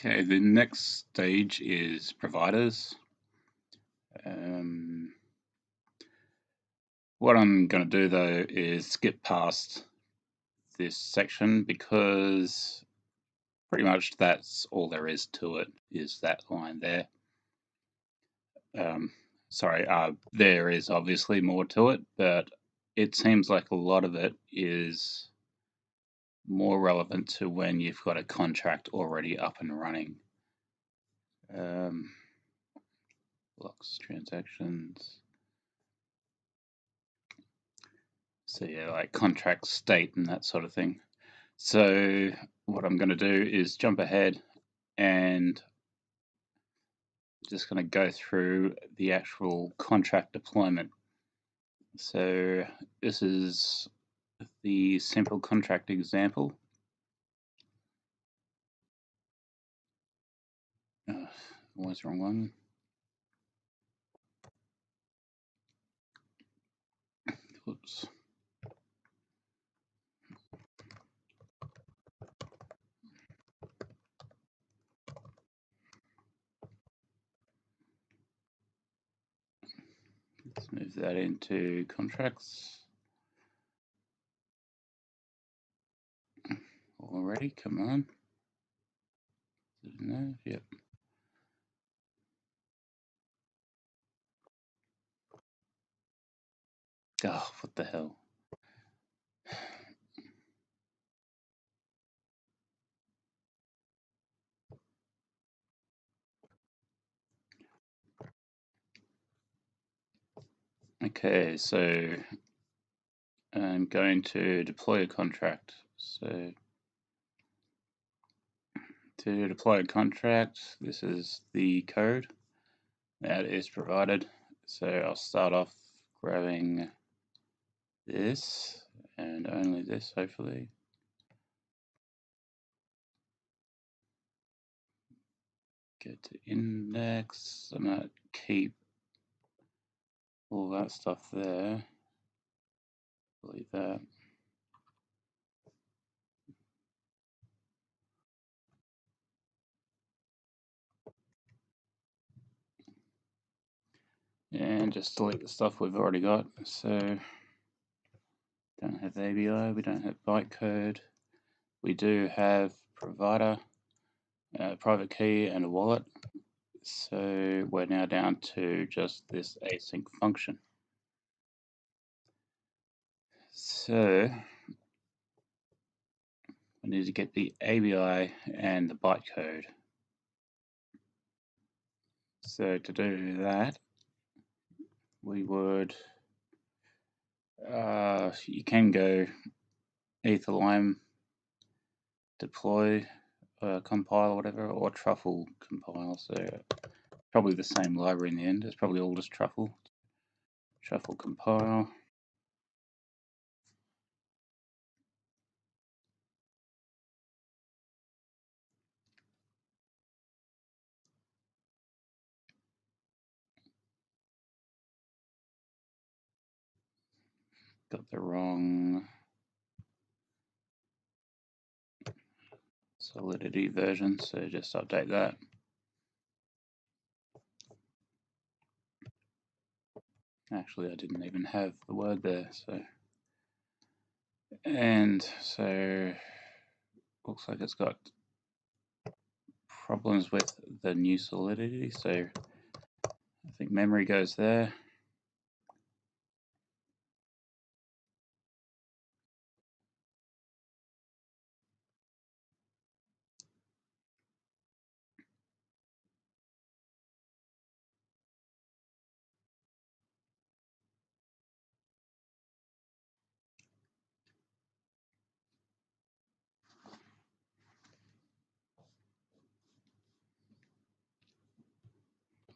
Okay, the next stage is providers. What I'm going to do though is skip past this section because pretty much that's all there is to it, is that line there. There is obviously more to it, but it seems like a lot of it is more relevant to when you've got a contract already up and running. Blocks, transactions. So yeah, like contract state and that sort of thing. So what I'm going to do is jump ahead and just going to go through the actual contract deployment. So this is the SimpleContract example. Was the wrong one. Whoops. Let's move that into contracts. Already, come on. No, yep. Oh, what the hell. Okay, so I'm going to deploy a contract. So to deploy a contract, this is the code that is provided. So I'll start off grabbing this and only this, hopefully. Get to index. I'm going to keep all that stuff there. Delete that. And just delete the stuff we've already got. So don't have ABI, we don't have bytecode. We do have provider, private key, and a wallet. So we're now down to just this async function. So we need to get the ABI and the bytecode. So to do that, we would, you can go Etherlime deploy, compile, whatever, or truffle compile. So probably the same library in the end. It's probably all just truffle. Truffle compile. Got the wrong Solidity version, so just update that. Actually, I didn't even have the word there, so. And so, looks like it's got problems with the new Solidity, so I think memory goes there.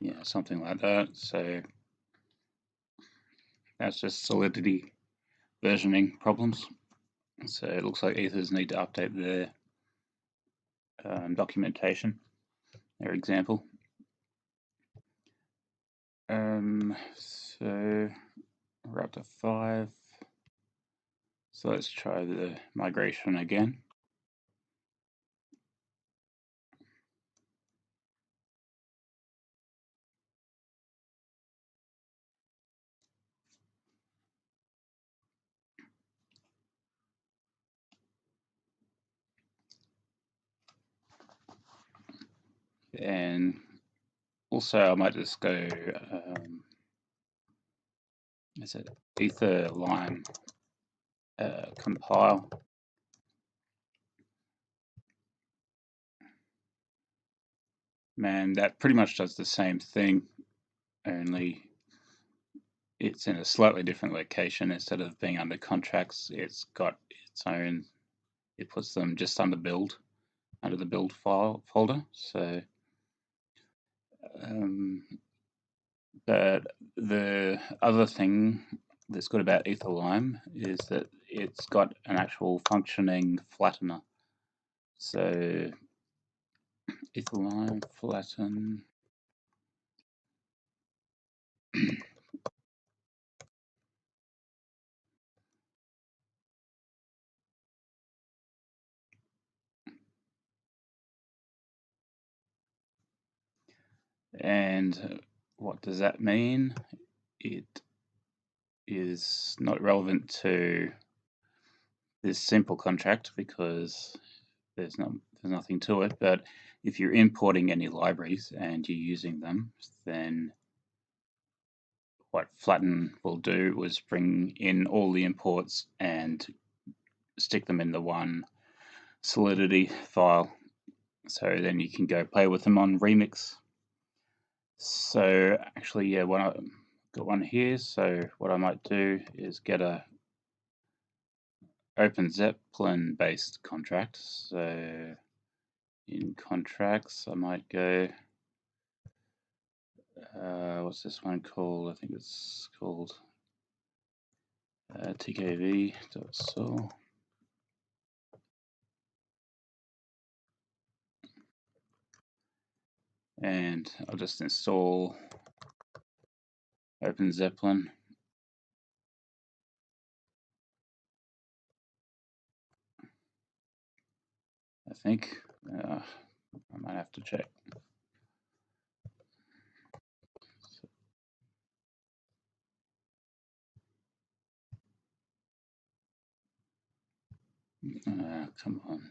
Yeah, something like that. So that's just Solidity versioning problems. So it looks like Ethers need to update their documentation, their example. So we're up to 5. So let's try the migration again. And also I might just go, is it ether lime compile. Man, that pretty much does the same thing, only it's in a slightly different location. Instead of being under contracts, it's got its own, it puts them just under build, under the build file folder. So, but the other thing that's good about Etherlime is that it's got an actual functioning flattener. So Etherlime flatten. And what does that mean? It is not relevant to this simple contract because there's nothing to it. But if you're importing any libraries and you're using them, then what flatten will do is bring in all the imports and stick them in the one Solidity file. So then you can go play with them on Remix. So actually, yeah, when I got one here, so what I might do is get a Open Zeppelin based contract. So in contracts, I might go, what's this one called? I think it's called tkv.sol. And I'll just install Open Zeppelin. I think I might have to check. Come on.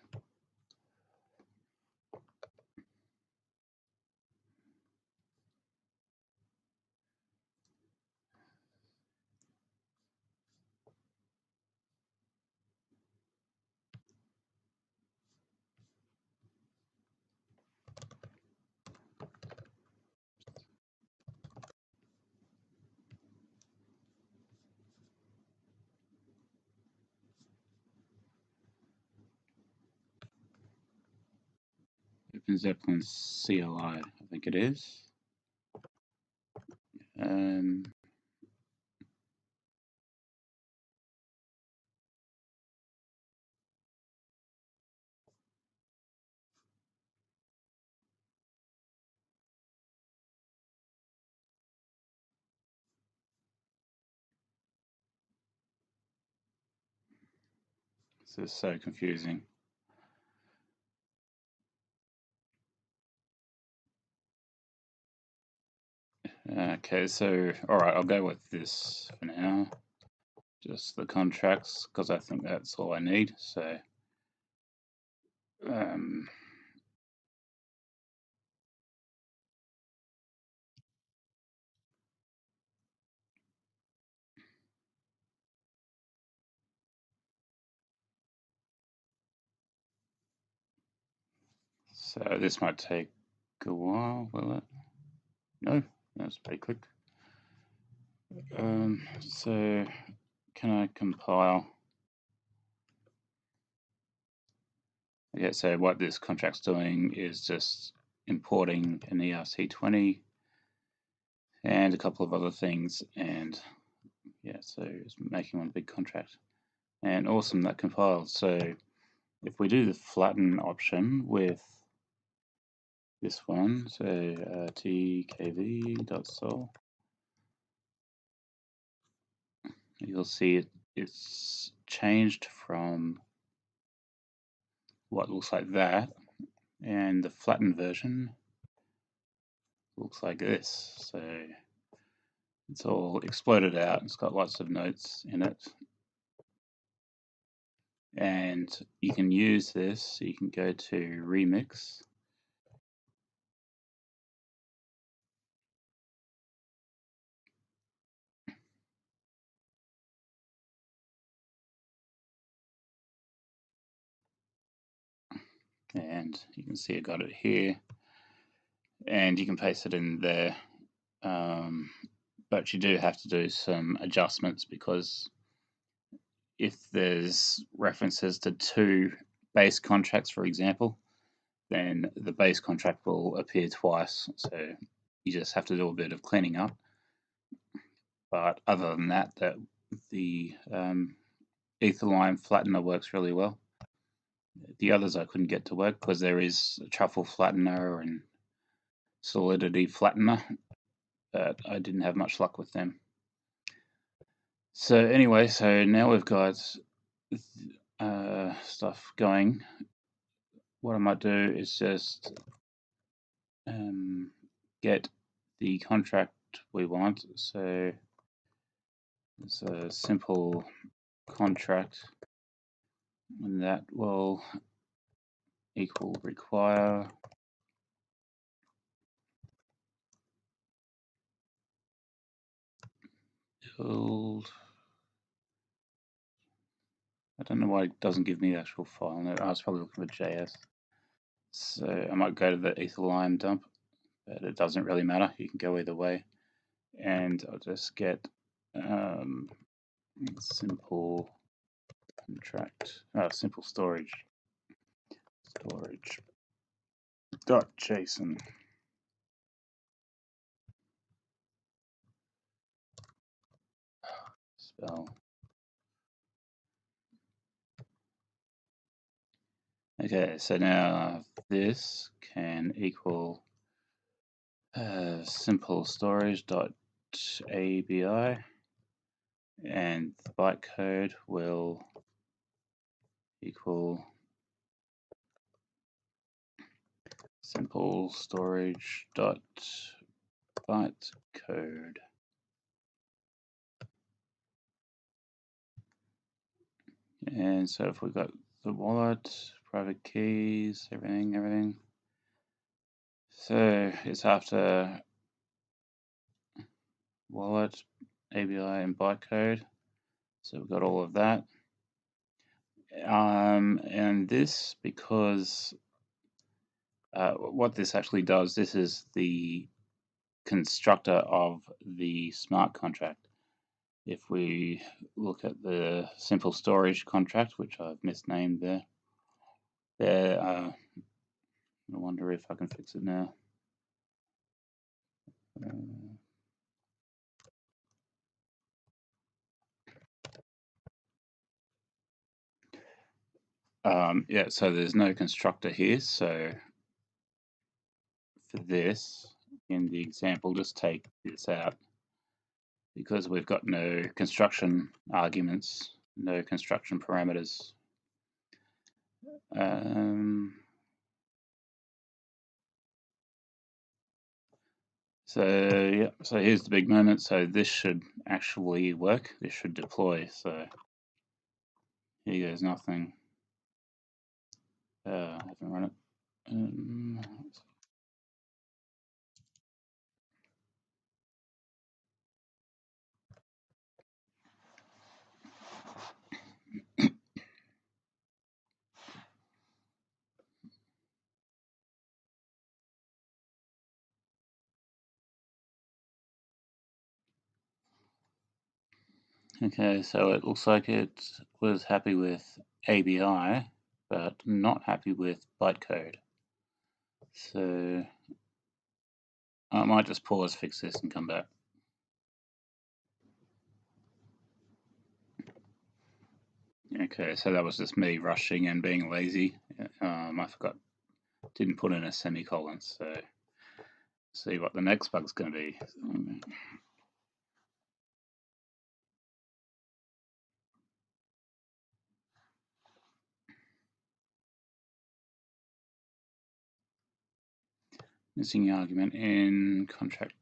Open Zeppelin CLI, I think it is. This is so confusing. Okay, so all right, I'll go with this for now. Just the contracts, because I think that's all I need. So so this might take a while, will it? No, that's pretty quick. So can I compile? Yeah, so what this contract's doing is just importing an ERC20 and a couple of other things, and yeah, so it's making one big contract. And awesome, that compiled. So if we do the flatten option with this one, so tkv.sol, you'll see it's changed from what looks like that, and the flattened version looks like this. So it's all exploded out. It's got lots of notes in it. And you can use this. So you can go to Remix. and you can see I got it here, and you can paste it in there. But you do have to do some adjustments, because if there's references to two base contracts, for example, then the base contract will appear twice. So you just have to do a bit of cleaning up. But other than that, the Etherline flattener works really well. The others I couldn't get to work because there is a truffle flattener and solidity flattener, but I didn't have much luck with them. So anyway, so now we've got stuff going. What I might do is just get the contract we want. So it's a simple contract, and that will equal require build. I don't know why it doesn't give me the actual file. No, I was probably looking for JS. So I might go to the Etherline dump, but it doesn't really matter. You can go either way. And I'll just get simple contract, simple storage .json. Spell. Okay, so now this can equal simple storage.abi, and the bytecode will equal simple storage.bytecode. And so if we've got the wallet, private keys, everything. So it's after wallet, ABI, and bytecode. So we've got all of that. And this, because what this actually does, this is the constructor of the smart contract. If we look at the simple storage contract, which I've misnamed there, I wonder if I can fix it now. Yeah, so there's no constructor here. So for this, in the example, just take this out, because we've got no construction arguments, no construction parameters. So yeah, so here's the big moment. So this should actually work. This should deploy. So here goes nothing. I haven't run it. Okay, so it looks like it was happy with ABI, but not happy with bytecode. So I might just pause, fix this, and come back. Okay, so that was just me rushing and being lazy. I forgot, didn't put in a semicolon, so see what the next bug's going to be. Missing argument in contract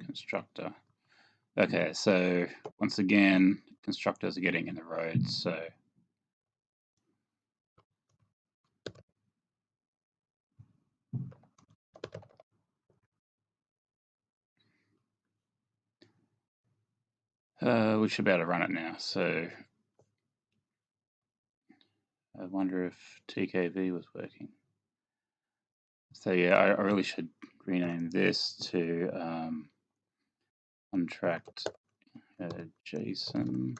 constructor. Okay, so once again, constructors are getting in the road, so we should be able to run it now. So I wonder if TKV was working. So yeah, I really should rename this to contract JSON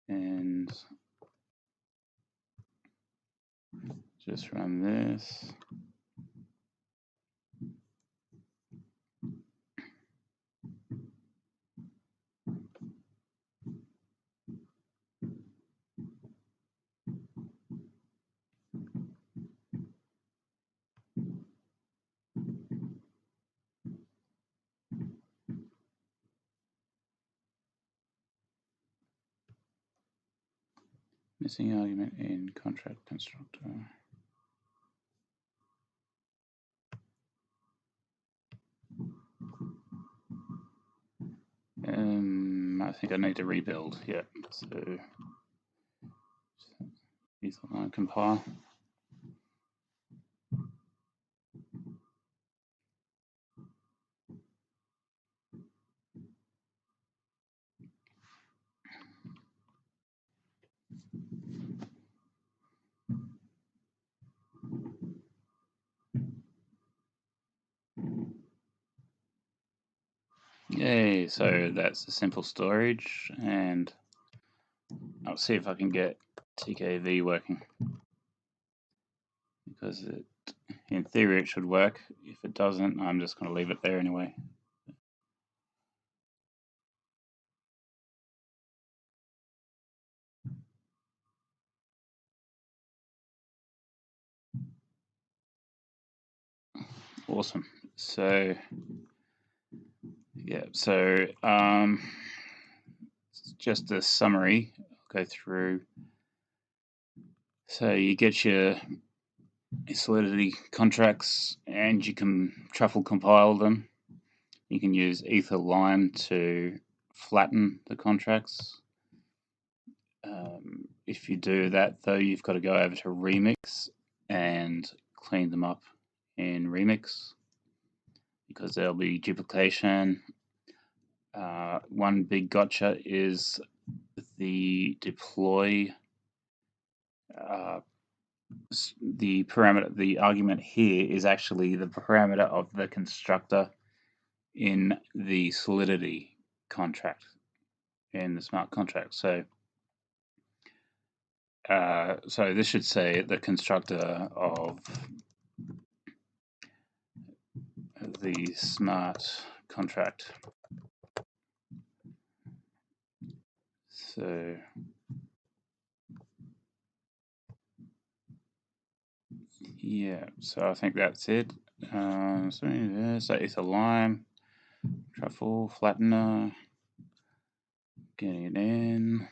and just run this. Missing argument in contract constructor. I think I need to rebuild. Yeah, so Etherline compile. Yay, so that's the simple storage, and I'll see if I can get TKV working, because in theory it should work. If it doesn't, I'm just going to leave it there anyway. Awesome. So yeah, so just a summary. I'll go through. So you get your Solidity contracts, and you can truffle compile them. You can use Etherline to flatten the contracts. If you do that, though, you've got to go over to Remix and clean them up in Remix, because there'll be duplication. One big gotcha is the deploy. The parameter, the argument here is actually the parameter of the constructor in the Solidity contract, in the smart contract. So this should say the constructor of the smart contract. So yeah, so I think that's it. So it's a lime, truffle, flattener, getting it in,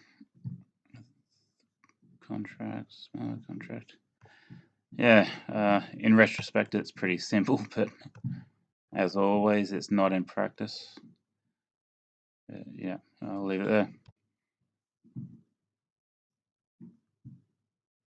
contract, smart contract. Yeah, in retrospect, it's pretty simple, but as always, it's not in practice. Yeah, I'll leave it there.